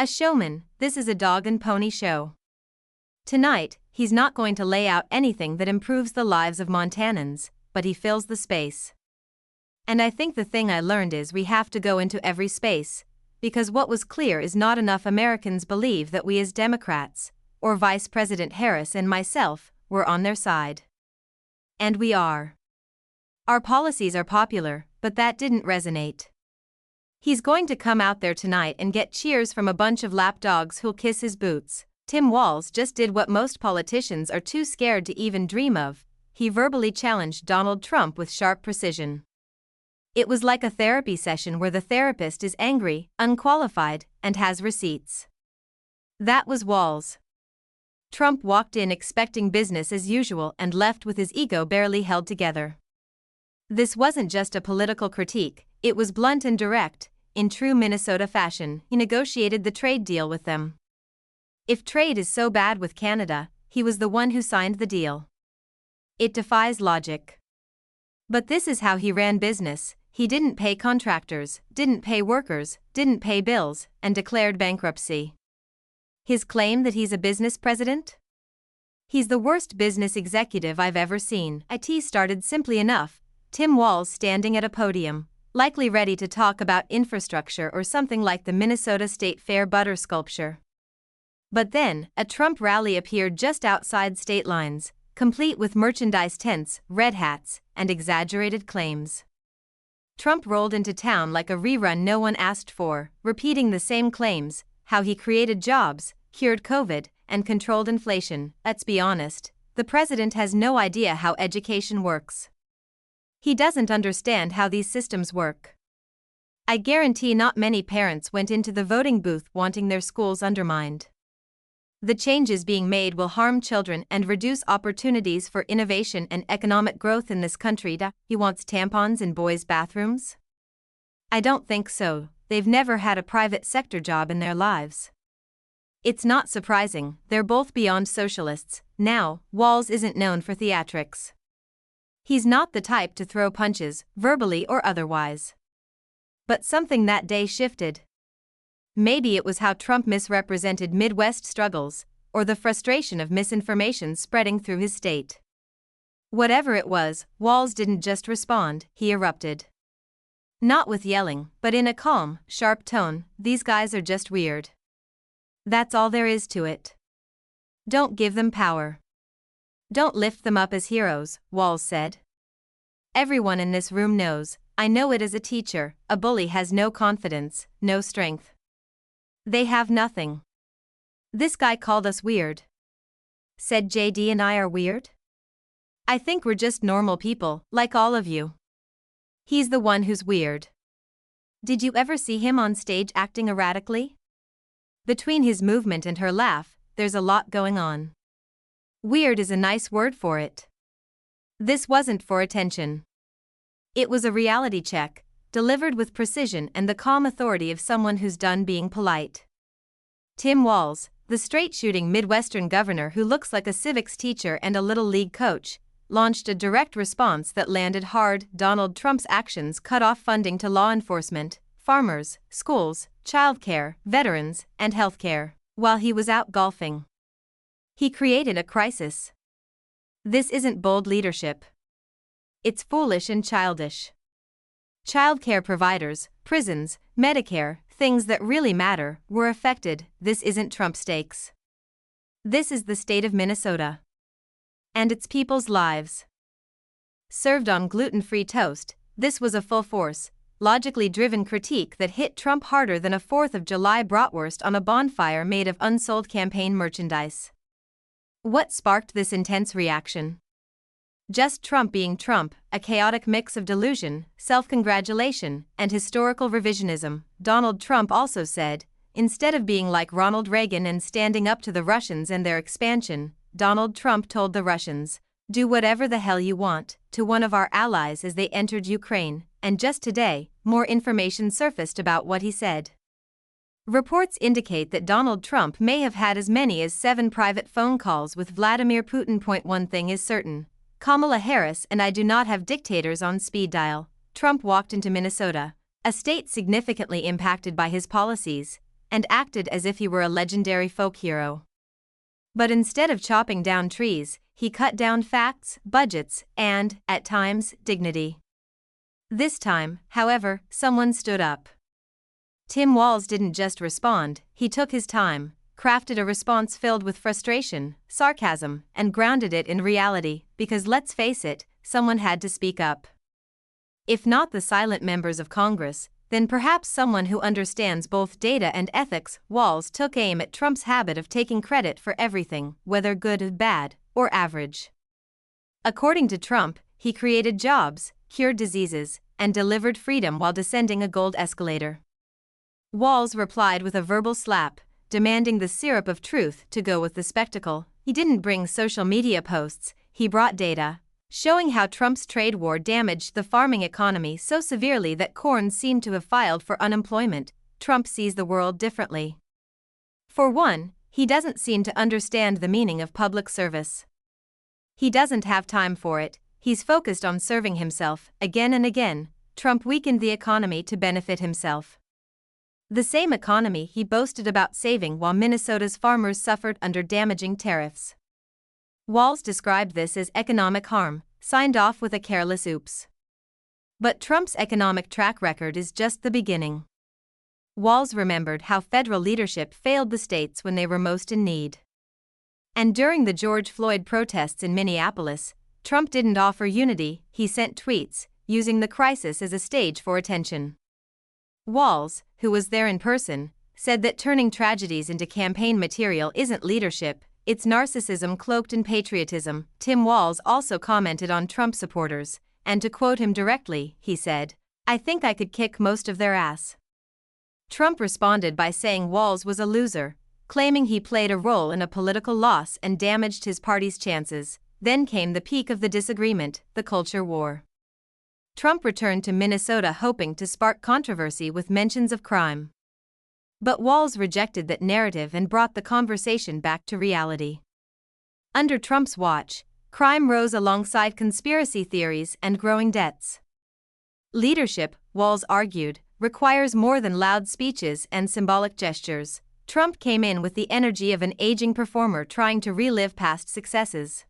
A showman, this is a dog and pony show. Tonight, he's not going to lay out anything that improves the lives of Montanans, but he fills the space. And I think the thing I learned is we have to go into every space, because what was clear is not enough Americans believe that we as Democrats, or Vice President Harris and myself, were on their side. And we are. Our policies are popular, but that didn't resonate. He's going to come out there tonight and get cheers from a bunch of lapdogs who'll kiss his boots. Tim Walz just did what most politicians are too scared to even dream of. He verbally challenged Donald Trump with sharp precision. It was like a therapy session where the therapist is angry, unqualified, and has receipts. That was Walz. Trump walked in expecting business as usual and left with his ego barely held together. This wasn't just a political critique, it was blunt and direct. In true Minnesota fashion, he negotiated the trade deal with them. If trade is so bad with Canada, he was the one who signed the deal. It defies logic. But this is how he ran business. He didn't pay contractors, didn't pay workers, didn't pay bills, and declared bankruptcy. His claim that he's a business president? He's the worst business executive I've ever seen. It started simply enough. Tim Walz standing at a podium, likely ready to talk about infrastructure or something like the Minnesota State Fair butter sculpture. But then, a Trump rally appeared just outside state lines, complete with merchandise tents, red hats, and exaggerated claims. Trump rolled into town like a rerun no one asked for, repeating the same claims, how he created jobs, cured COVID, and controlled inflation. Let's be honest, the president has no idea how education works. He doesn't understand how these systems work. I guarantee not many parents went into the voting booth wanting their schools undermined. The changes being made will harm children and reduce opportunities for innovation and economic growth in this country. He wants tampons in boys' bathrooms? I don't think so. They've never had a private sector job in their lives. It's not surprising, they're both beyond socialists. Now, Walz isn't known for theatrics. He's not the type to throw punches, verbally or otherwise. But something that day shifted. Maybe it was how Trump misrepresented Midwest struggles, or the frustration of misinformation spreading through his state. Whatever it was, Walz didn't just respond, he erupted. Not with yelling, but in a calm, sharp tone. These guys are just weird. That's all there is to it. Don't give them power. Don't lift them up as heroes, Walz said. Everyone in this room knows, I know it as a teacher, a bully has no confidence, no strength. They have nothing. This guy called us weird. Said JD and I are weird? I think we're just normal people, like all of you. He's the one who's weird. Did you ever see him on stage acting erratically? Between his movement and her laugh, there's a lot going on. Weird is a nice word for it. This wasn't for attention. It was a reality check, delivered with precision and the calm authority of someone who's done being polite. Tim Walz, the straight-shooting Midwestern governor who looks like a civics teacher and a little league coach, launched a direct response that landed hard. Donald Trump's actions cut off funding to law enforcement, farmers, schools, childcare, veterans, and healthcare, while he was out golfing. He created a crisis. This isn't bold leadership. It's foolish and childish. Childcare providers, prisons, Medicare, things that really matter, were affected. This isn't Trump stakes. This is the state of Minnesota. And its people's lives. Served on gluten-free toast, this was a full-force, logically driven critique that hit Trump harder than a 4th of July bratwurst on a bonfire made of unsold campaign merchandise. What sparked this intense reaction? Just Trump being Trump, a chaotic mix of delusion, self-congratulation, and historical revisionism. Donald Trump also said, instead of being like Ronald Reagan and standing up to the Russians and their expansion, Donald Trump told the Russians, do whatever the hell you want, to one of our allies as they entered Ukraine, and just today, more information surfaced about what he said. Reports indicate that Donald Trump may have had as many as 7 private phone calls with Vladimir Putin. One thing is certain, Kamala Harris and I do not have dictators on speed dial. Trump walked into Minnesota, a state significantly impacted by his policies, and acted as if he were a legendary folk hero. But instead of chopping down trees, he cut down facts, budgets, and, at times, dignity. This time, however, someone stood up. Tim Walz didn't just respond, he took his time, crafted a response filled with frustration, sarcasm, and grounded it in reality, because let's face it, someone had to speak up. If not the silent members of Congress, then perhaps someone who understands both data and ethics. Walz took aim at Trump's habit of taking credit for everything, whether good, bad, or average. According to Trump, he created jobs, cured diseases, and delivered freedom while descending a gold escalator. Walz replied with a verbal slap, demanding the syrup of truth to go with the spectacle. He didn't bring social media posts, he brought data, showing how Trump's trade war damaged the farming economy so severely that corn seemed to have filed for unemployment. Trump sees the world differently. For one, he doesn't seem to understand the meaning of public service. He doesn't have time for it, he's focused on serving himself. Again and again, Trump weakened the economy to benefit himself. The same economy he boasted about saving while Minnesota's farmers suffered under damaging tariffs. Walz described this as economic harm, signed off with a careless oops. But Trump's economic track record is just the beginning. Walz remembered how federal leadership failed the states when they were most in need. And during the George Floyd protests in Minneapolis, Trump didn't offer unity, he sent tweets, using the crisis as a stage for attention. Walz, who was there in person, said that turning tragedies into campaign material isn't leadership, it's narcissism cloaked in patriotism. Tim Walz also commented on Trump supporters, and to quote him directly, he said, "I think I could kick most of their ass." Trump responded by saying Walz was a loser, claiming he played a role in a political loss and damaged his party's chances. Then came the peak of the disagreement, the culture war. Trump returned to Minnesota hoping to spark controversy with mentions of crime. But Walz rejected that narrative and brought the conversation back to reality. Under Trump's watch, crime rose alongside conspiracy theories and growing debts. Leadership, Walz argued, requires more than loud speeches and symbolic gestures. Trump came in with the energy of an aging performer trying to relive past successes.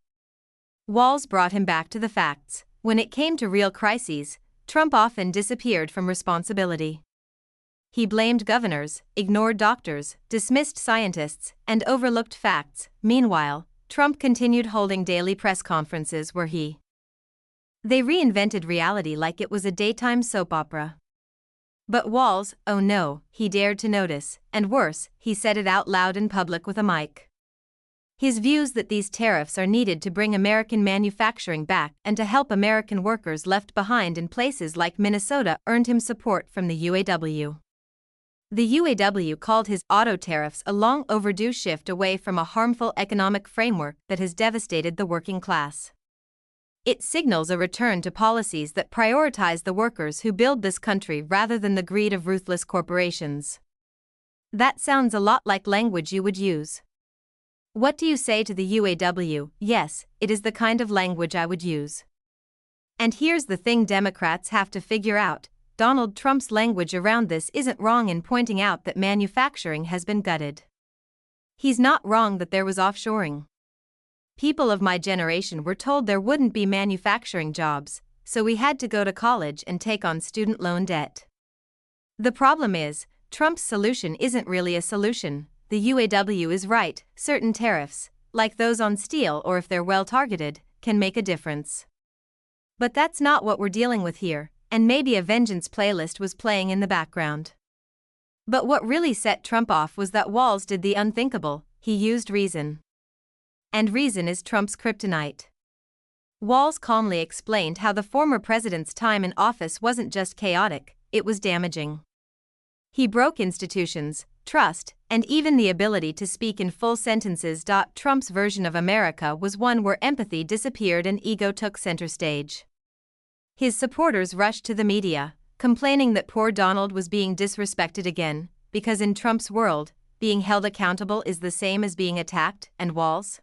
Walz brought him back to the facts. When it came to real crises, Trump often disappeared from responsibility. He blamed governors, ignored doctors, dismissed scientists, and overlooked facts. Meanwhile, Trump continued holding daily press conferences where they reinvented reality like it was a daytime soap opera. But Walz, oh no, he dared to notice, and worse, he said it out loud in public with a mic. His views that these tariffs are needed to bring American manufacturing back and to help American workers left behind in places like Minnesota earned him support from the UAW. The UAW called his auto tariffs a long overdue shift away from a harmful economic framework that has devastated the working class. It signals a return to policies that prioritize the workers who build this country rather than the greed of ruthless corporations. That sounds a lot like language you would use. What do you say to the UAW? Yes, it is the kind of language I would use. And here's the thing Democrats have to figure out. Donald Trump's language around this isn't wrong in pointing out that manufacturing has been gutted. He's not wrong that there was offshoring. People of my generation were told there wouldn't be manufacturing jobs, so we had to go to college and take on student loan debt. The problem is, Trump's solution isn't really a solution. The UAW is right, certain tariffs, like those on steel or if they're well targeted, can make a difference. But that's not what we're dealing with here, and maybe a vengeance playlist was playing in the background. But what really set Trump off was that Walz did the unthinkable, he used reason. And reason is Trump's kryptonite. Walz calmly explained how the former president's time in office wasn't just chaotic, it was damaging. He broke institutions, trust, and even the ability to speak in full sentences. Trump's version of America was one where empathy disappeared and ego took center stage. His supporters rushed to the media, complaining that poor Donald was being disrespected again, because in Trump's world, being held accountable is the same as being attacked. And Walz?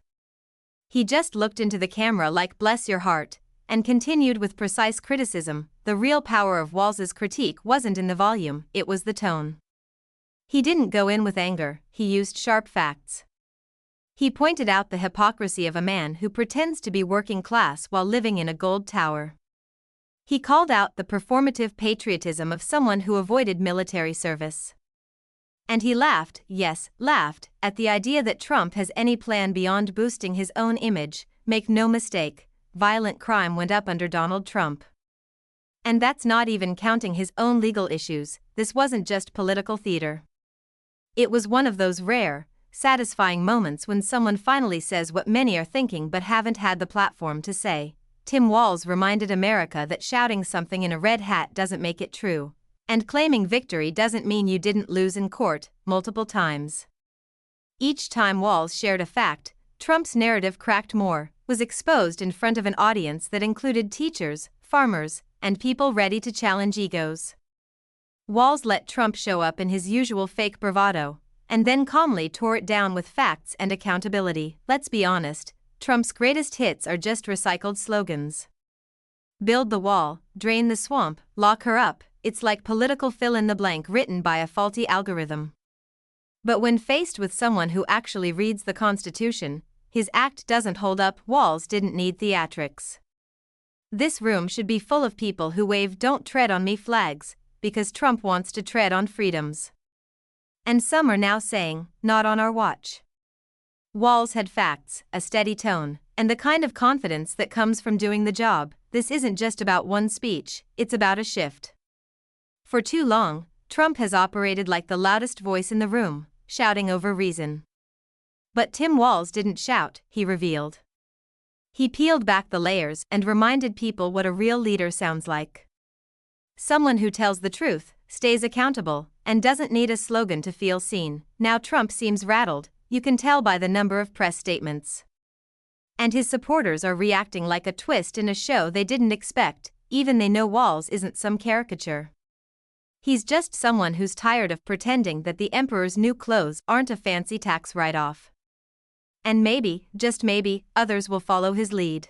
He just looked into the camera like bless your heart, and continued with precise criticism. The real power of Walz's critique wasn't in the volume, it was the tone. He didn't go in with anger, he used sharp facts. He pointed out the hypocrisy of a man who pretends to be working class while living in a gold tower. He called out the performative patriotism of someone who avoided military service. And he laughed, yes, laughed, at the idea that Trump has any plan beyond boosting his own image. Make no mistake, violent crime went up under Donald Trump. And that's not even counting his own legal issues. This wasn't just political theater. It was one of those rare, satisfying moments when someone finally says what many are thinking but haven't had the platform to say. Tim Walz reminded America that shouting something in a red hat doesn't make it true, and claiming victory doesn't mean you didn't lose in court, multiple times. Each time Walz shared a fact, Trump's narrative cracked more, was exposed in front of an audience that included teachers, farmers, and people ready to challenge egos. Walz let Trump show up in his usual fake bravado, and then calmly tore it down with facts and accountability. Let's be honest, Trump's greatest hits are just recycled slogans. Build the wall, drain the swamp, lock her up. It's like political fill-in-the-blank written by a faulty algorithm. But when faced with someone who actually reads the Constitution, his act doesn't hold up. Walz didn't need theatrics. This room should be full of people who wave "Don't tread on me" flags, because Trump wants to tread on freedoms. And some are now saying, not on our watch. Walz had facts, a steady tone, and the kind of confidence that comes from doing the job. This isn't just about one speech, it's about a shift. For too long, Trump has operated like the loudest voice in the room, shouting over reason. But Tim Walz didn't shout, he revealed. He peeled back the layers and reminded people what a real leader sounds like. Someone who tells the truth, stays accountable, and doesn't need a slogan to feel seen. Now Trump seems rattled, you can tell by the number of press statements. And his supporters are reacting like a twist in a show they didn't expect, even they know Walz isn't some caricature. He's just someone who's tired of pretending that the emperor's new clothes aren't a fancy tax write-off. And maybe, just maybe, others will follow his lead.